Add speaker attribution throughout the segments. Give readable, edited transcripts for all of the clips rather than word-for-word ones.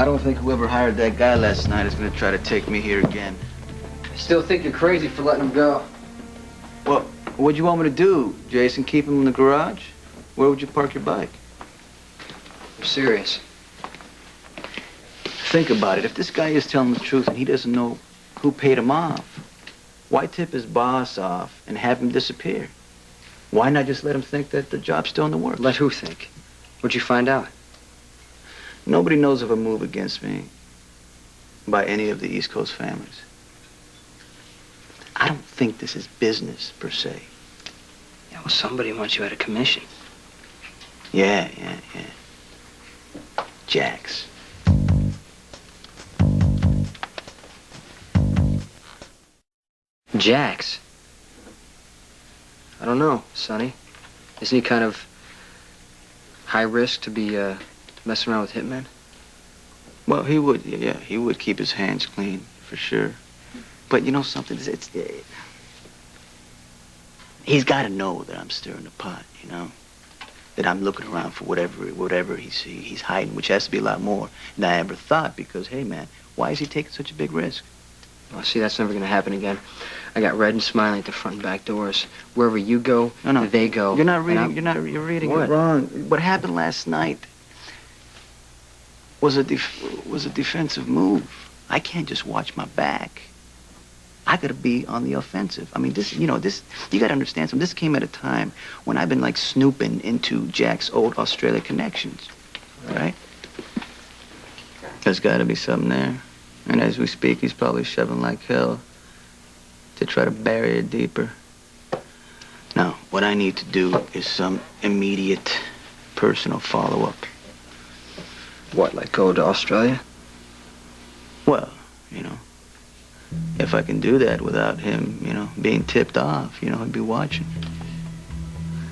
Speaker 1: I don't think whoever hired that guy last night is gonna try to take me here again.
Speaker 2: I still think you're crazy for letting him go.
Speaker 1: Well, what'd you want me to do, Jason? Keep him in the garage? Where would you park your bike?
Speaker 2: I'm serious.
Speaker 1: Think about it. If this guy is telling the truth and he doesn't know who paid him off, why tip his boss off and have him disappear? Why not just let him think that the job's still in the works?
Speaker 2: Let who think? What'd you find out?
Speaker 1: Nobody knows of a move against me by any of the East Coast families. I don't think this is business, per se.
Speaker 2: Yeah, well, somebody wants you at a commission.
Speaker 1: Yeah. Jax.
Speaker 2: Jax? I don't know, Sonny. Isn't he kind of high risk to be messing around with hitmen?
Speaker 1: Well, he would, yeah, he would keep his hands clean, for sure. But you know something? He's got to know that I'm stirring the pot, you know? That I'm looking around for whatever he's hiding, which has to be a lot more than I ever thought, because, hey, man, why is he taking such a big risk?
Speaker 2: Well, see, that's never going to happen again. I got Red and Smiley at the front and back doors. Wherever you go,
Speaker 1: no,
Speaker 2: they go.
Speaker 1: You're not reading, you're reading it wrong. What happened last night was a defensive move. I can't just watch my back. I gotta be on the offensive. I mean, you gotta understand something. This came at a time when I've been like snooping into Jack's old Australia connections, right? There's gotta be something there. And as we speak, he's probably shoving like hell to try to bury it deeper. Now, what I need to do is some immediate personal follow-up.
Speaker 2: What, like go to Australia?
Speaker 1: Well, if I can do that without him, being tipped off, he'd be watching.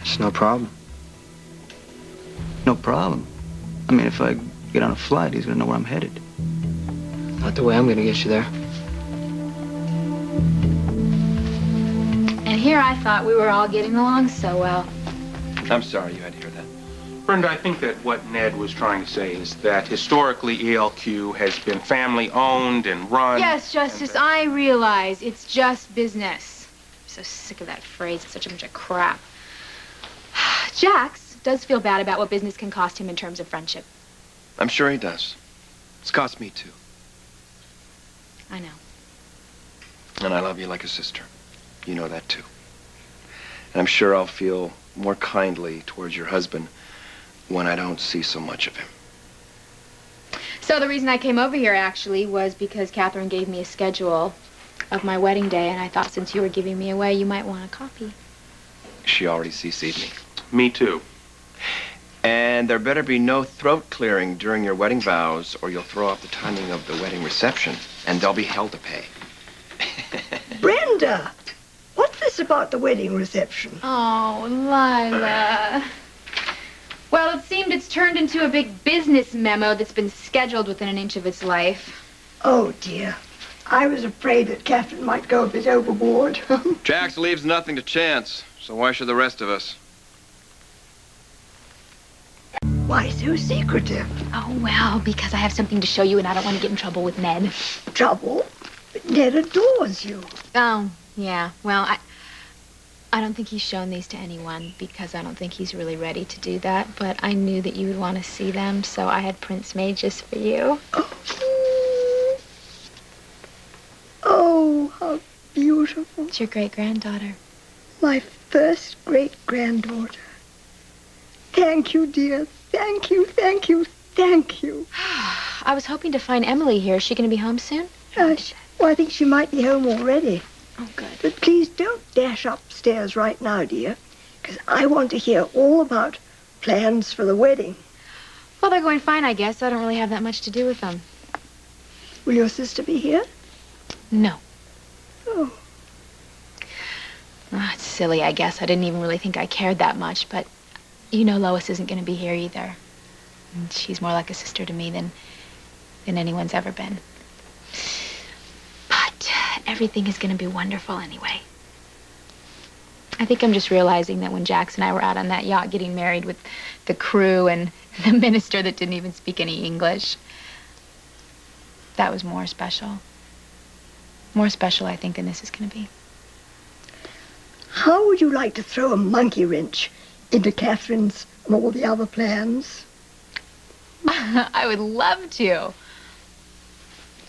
Speaker 2: It's no problem.
Speaker 1: No problem? I mean, if I get on a flight, he's gonna know where I'm headed.
Speaker 2: Not the way I'm gonna get you there.
Speaker 3: And here I thought we were all getting along so well.
Speaker 4: I'm sorry you had to hear that. Brenda, I think that what Ned was trying to say is that historically ELQ has been family-owned and run.
Speaker 3: Yes, Justice, I realize it's just business. I'm so sick of that phrase. It's such a bunch of crap. Jax does feel bad about what business can cost him in terms of friendship.
Speaker 4: I'm sure he does. It's cost me too.
Speaker 3: I know.
Speaker 4: And I love you like a sister. You know that too. And I'm sure I'll feel more kindly towards your husband when I don't see so much of him.
Speaker 3: So the reason I came over here, actually, was because Catherine gave me a schedule of my wedding day, and I thought since you were giving me away, you might want a copy.
Speaker 4: She already CC'd me.
Speaker 5: Me too.
Speaker 4: And there better be no throat clearing during your wedding vows, or you'll throw off the timing of the wedding reception, and there'll be hell to pay.
Speaker 6: Brenda! What's this about the wedding reception?
Speaker 3: Oh, Lila. Well, it seemed it's turned into a big business memo that's been scheduled within an inch of its life.
Speaker 6: Oh, dear. I was afraid that Catherine might go a bit overboard.
Speaker 4: Jax leaves nothing to chance, so why should the rest of us?
Speaker 6: Why so secretive?
Speaker 3: Oh, well, because I have something to show you and I don't want to get in trouble with Ned.
Speaker 6: Trouble? But Ned adores you.
Speaker 3: Oh, yeah. Well, I don't think he's shown these to anyone because I don't think he's really ready to do that. But I knew that you would want to see them, so I had prints made just for you.
Speaker 6: Oh, how beautiful.
Speaker 3: It's your great-granddaughter.
Speaker 6: My first great-granddaughter. Thank you, dear. Thank you, thank you, thank you.
Speaker 3: I was hoping to find Emily here. Is she going to be home soon?
Speaker 6: Well, I think she might be home already.
Speaker 3: Oh, good.
Speaker 6: But please don't dash upstairs right now, dear, because I want to hear all about plans for the wedding.
Speaker 3: Well, they're going fine, I guess. I don't really have that much to do with them.
Speaker 6: Will your sister be here?
Speaker 3: No.
Speaker 6: Oh.
Speaker 3: Oh, it's silly, I guess. I didn't even really think I cared that much, but you know Lois isn't going to be here either. And she's more like a sister to me than anyone's ever been. But everything is going to be wonderful anyway. I think I'm just realizing that when Jax and I were out on that yacht getting married with the crew and the minister that didn't even speak any English, that was more special. More special, I think, than this is going to be.
Speaker 6: How would you like to throw a monkey wrench into Catherine's and all the other plans?
Speaker 3: I would love to.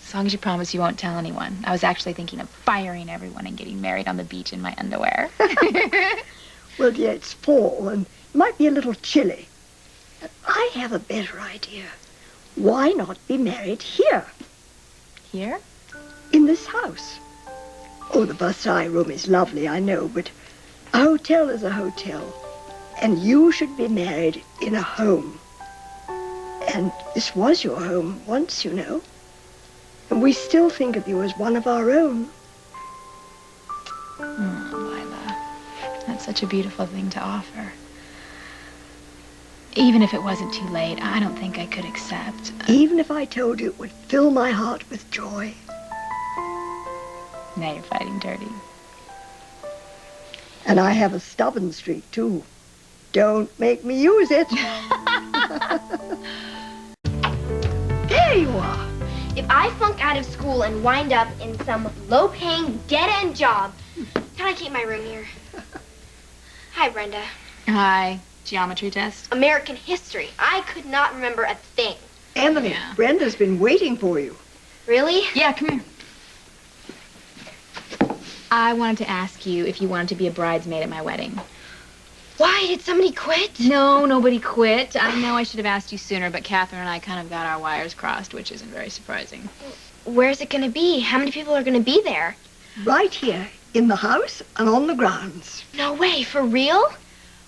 Speaker 3: As long as you promise you won't tell anyone. I was actually thinking of firing everyone and getting married on the beach in my underwear.
Speaker 6: Well, dear, it's fall and it might be a little chilly. I have a better idea. Why not be married here,
Speaker 3: Here?
Speaker 6: in this house? Oh, the Versailles room is lovely, I know, but a hotel is a hotel. And you should be married in a home. And this was your home once, you know. And we still think of you as one of our own.
Speaker 3: Lila, that's such a beautiful thing to offer. Even if it wasn't too late, I don't think I could accept.
Speaker 6: Even if I told you it would fill my heart with joy.
Speaker 3: Now you're fighting dirty.
Speaker 6: And I have a stubborn streak, too. Don't make me use it. There you are.
Speaker 5: If I flunk out of school and wind up in some low-paying, dead-end job, can I keep my room here? Hi, Brenda.
Speaker 3: Hi. Geometry test?
Speaker 5: American history. I could not remember a thing.
Speaker 6: Emily,
Speaker 3: Yeah.
Speaker 6: Brenda's been waiting for you.
Speaker 5: Really?
Speaker 3: Yeah, come here. I wanted to ask you if you wanted to be a bridesmaid at my wedding.
Speaker 5: Why? Did somebody quit?
Speaker 3: No, nobody quit. I know I should have asked you sooner, but Catherine and I kind of got our wires crossed, which isn't very surprising.
Speaker 5: Where's it going to be? How many people are going to be there?
Speaker 6: Right here, in the house and on the grounds.
Speaker 5: No way. For real?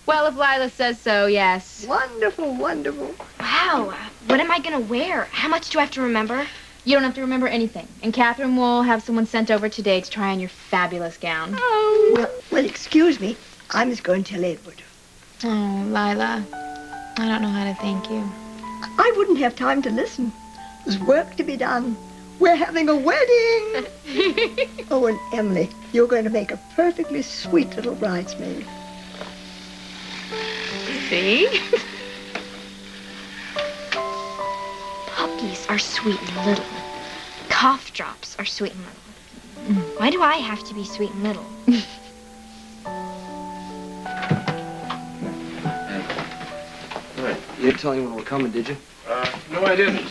Speaker 3: Well, if Lila says so, yes.
Speaker 6: Wonderful, wonderful.
Speaker 5: Wow. What am I going to wear? How much do I have to remember?
Speaker 3: You don't have to remember anything. And Catherine will have someone sent over today to try on your fabulous gown.
Speaker 6: Well, excuse me. I must go and tell Edward.
Speaker 3: Oh, Lila, I don't know how to thank you.
Speaker 6: I wouldn't have time to listen. There's work to be done. We're having a wedding. Oh, and Emily, you're going to make a perfectly sweet little bridesmaid.
Speaker 3: See?
Speaker 5: Puppies are sweet and little. Cough drops are sweet and little. Why do I have to be sweet and little?
Speaker 2: You didn't tell anyone we're coming, did you?
Speaker 4: No, I didn't.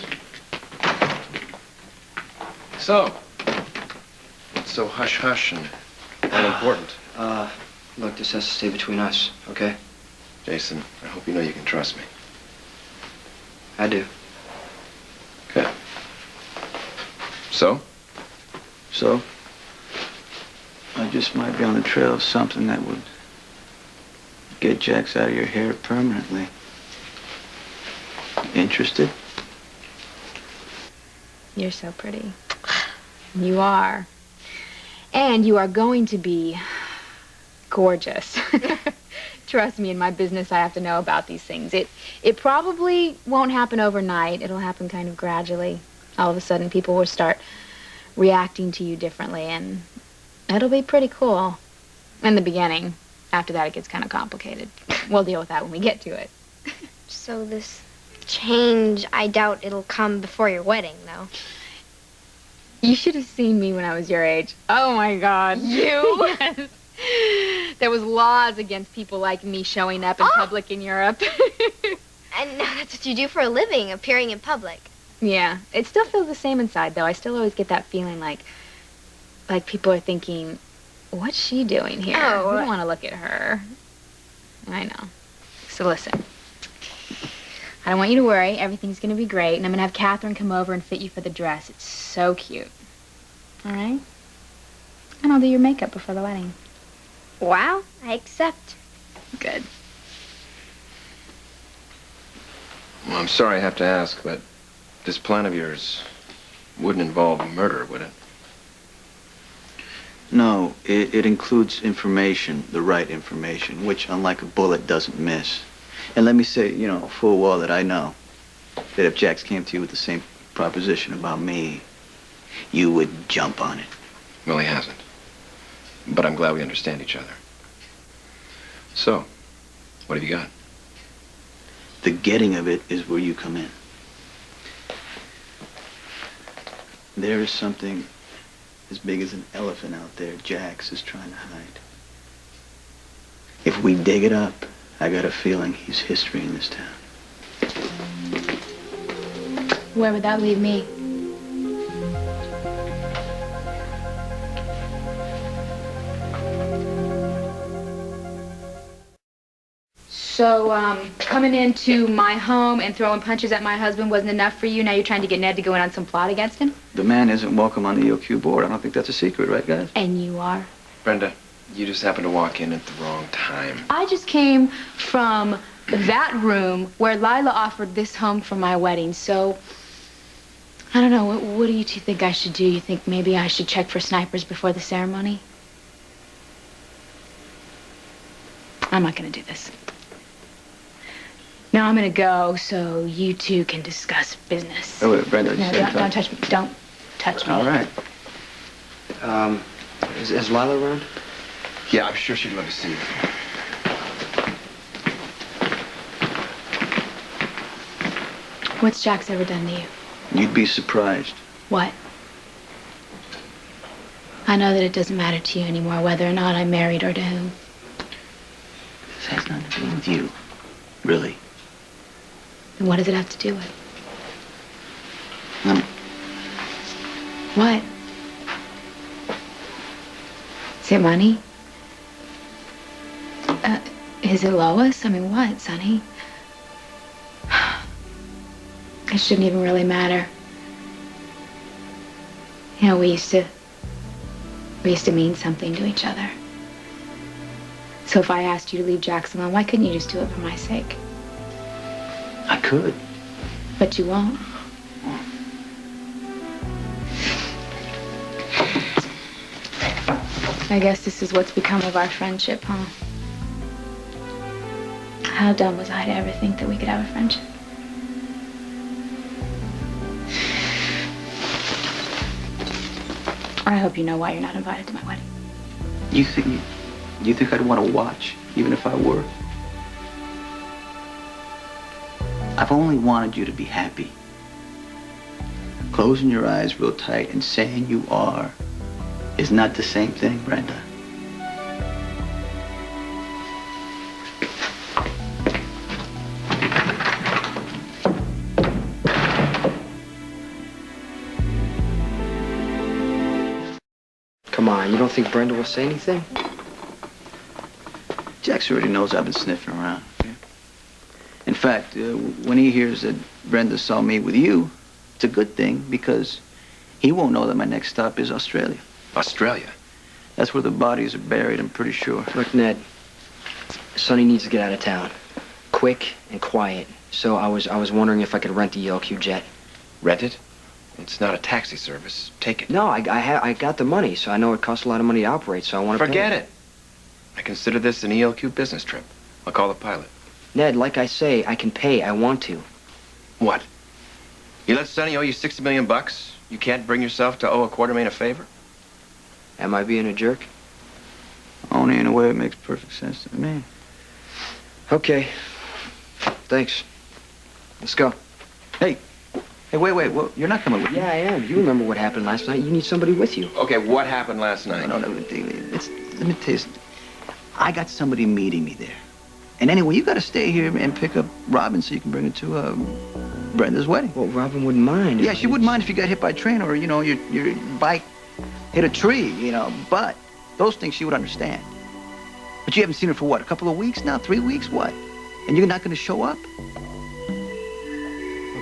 Speaker 4: So, what's so hush-hush and unimportant?
Speaker 2: Look, this has to stay between us, okay?
Speaker 4: Jason, I hope you know you can trust me.
Speaker 2: I do.
Speaker 4: Okay. So?
Speaker 1: So, I just might be on the trail of something that would get Jax out of your hair permanently. Interested?
Speaker 3: You're so pretty. You are. And you are going to be gorgeous. Trust me, in my business, I have to know about these things. It probably won't happen overnight. It'll happen kind of gradually. All of a sudden, people will start reacting to you differently, and it'll be pretty cool in the beginning. After that, it gets kind of complicated. We'll deal with that when we get to it.
Speaker 5: So this change, I doubt it'll come before your wedding, though.
Speaker 3: You should have seen me when I was your age. Oh, my God. You? Yes. There was laws against people like me showing up in public in Europe.
Speaker 5: And now that's what you do for a living, appearing in public.
Speaker 3: Yeah. It still feels the same inside, though. I still always get that feeling like people are thinking, what's she doing here?
Speaker 5: Oh.
Speaker 3: We don't want to look at her. I know. So listen. I don't want you to worry. Everything's going to be great. And I'm going to have Catherine come over and fit you for the dress. It's so cute. All right? And I'll do your makeup before the wedding.
Speaker 5: Wow, I accept.
Speaker 3: Good.
Speaker 4: Well, I'm sorry I have to ask, but this plan of yours wouldn't involve murder, would it?
Speaker 1: No, it includes information, the right information, which, unlike a bullet, doesn't miss. And let me say, you know, full well that I know that if Jax came to you with the same proposition about me, you would jump on it.
Speaker 4: Well, he hasn't. But I'm glad we understand each other. So, what have you got?
Speaker 1: The getting of it is where you come in. There is something as big as an elephant out there Jax is trying to hide. If we dig it up, I got a feeling he's history in this town.
Speaker 3: Where would that leave me? So, coming into my home and throwing punches at my husband wasn't enough for you? Now you're trying to get Ned to go in on some plot against him?
Speaker 1: The man isn't welcome on the EOQ board. I don't think that's a secret, right, guys?
Speaker 3: And you are?
Speaker 4: Brenda, you just happened to walk in at the wrong time.
Speaker 3: I just came from that room where Lila offered this home for my wedding, so I don't know. What do you two think I should do? You think maybe I should check for snipers before the ceremony? I'm not going to do this. Now I'm going to go so you two can discuss business.
Speaker 1: Oh, wait, Brenda.
Speaker 3: No, don't touch me. Don't touch me.
Speaker 1: All right.
Speaker 2: Is Lila around?
Speaker 4: Yeah, I'm sure she'd love to see you.
Speaker 3: What's Jax ever done to you?
Speaker 1: You'd be surprised.
Speaker 3: What? I know that it doesn't matter to you anymore whether or not I'm married or to whom.
Speaker 1: This has nothing to do with you. Really.
Speaker 3: And what does it have to do with? What? Is it money? Is it Lois? I mean, what, Sonny? It shouldn't even really matter. You know, we used to mean something to each other. So if I asked you to leave Jackson alone, why couldn't you just do it for my sake?
Speaker 1: I could.
Speaker 3: But you won't. I guess this is what's become of our friendship, huh? How dumb was I to ever think that we could have a friendship? I hope you know why you're not invited to my wedding.
Speaker 1: You think I'd want to watch, even if I were? I've only wanted you to be happy. Closing your eyes real tight and saying you are is not the same thing, Brenda.
Speaker 2: Come on, you don't think Brenda will say anything?
Speaker 1: Jax already knows I've been sniffing around. Okay? In fact, when he hears that Brenda saw me with you, it's a good thing because he won't know that my next stop is Australia.
Speaker 4: Australia?
Speaker 1: That's where the bodies are buried, I'm pretty sure.
Speaker 2: Look, Ned, Sonny needs to get out of town. Quick and quiet. So I was wondering if I could rent the ELQ jet.
Speaker 4: Rent it? It's not a taxi service. Take it.
Speaker 2: No, I got the money, so I know it costs a lot of money to operate, so I want to
Speaker 4: Forget it. I consider this an ELQ business trip. I'll call the pilot.
Speaker 2: Ned, like I say, I can pay. I want to.
Speaker 4: What? You let Sonny owe you $60 million? You can't bring yourself to owe a Quartermaine a favor?
Speaker 2: Am I being a jerk?
Speaker 1: Only in a way it makes perfect sense to me.
Speaker 2: Okay. Thanks. Let's go.
Speaker 1: Hey, wait. Well, you're not coming with me.
Speaker 2: Yeah, I am. You remember what happened last night. You need somebody with you.
Speaker 4: Okay, what happened last night?
Speaker 1: No, let me tell you something. I got somebody meeting me there. And anyway, you got to stay here and pick up Robin so you can bring her to Brenda's wedding.
Speaker 2: Well, Robin wouldn't mind.
Speaker 1: Yeah, she wouldn't mind if you got hit by a train or, your bike hit a tree, But those things she would understand. But you haven't seen her for what, a couple of weeks now? 3 weeks? What? And you're not going to show up?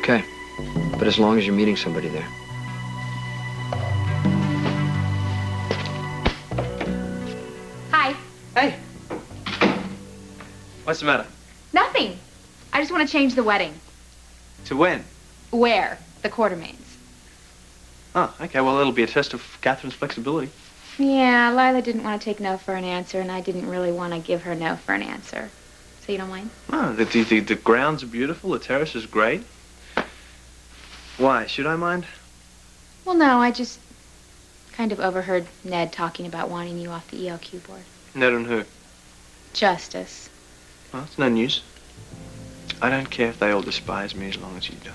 Speaker 2: Okay. But as long as you're meeting somebody there.
Speaker 3: Hi.
Speaker 7: Hey. What's the matter?
Speaker 3: Nothing. I just want to change the wedding.
Speaker 7: To when?
Speaker 3: Where? The Quartermaines.
Speaker 7: Oh, okay. Well, it'll be a test of Catherine's flexibility.
Speaker 3: Yeah, Lila didn't want to take no for an answer, and I didn't really want to give her no for an answer. So you don't mind?
Speaker 7: Oh, the grounds are beautiful. The terrace is great. Why? Should I mind?
Speaker 3: Well, no, I just kind of overheard Ned talking about wanting you off the ELQ board.
Speaker 7: Ned and who?
Speaker 3: Justice.
Speaker 7: Well, it's no news. I don't care if they all despise me as long as you don't.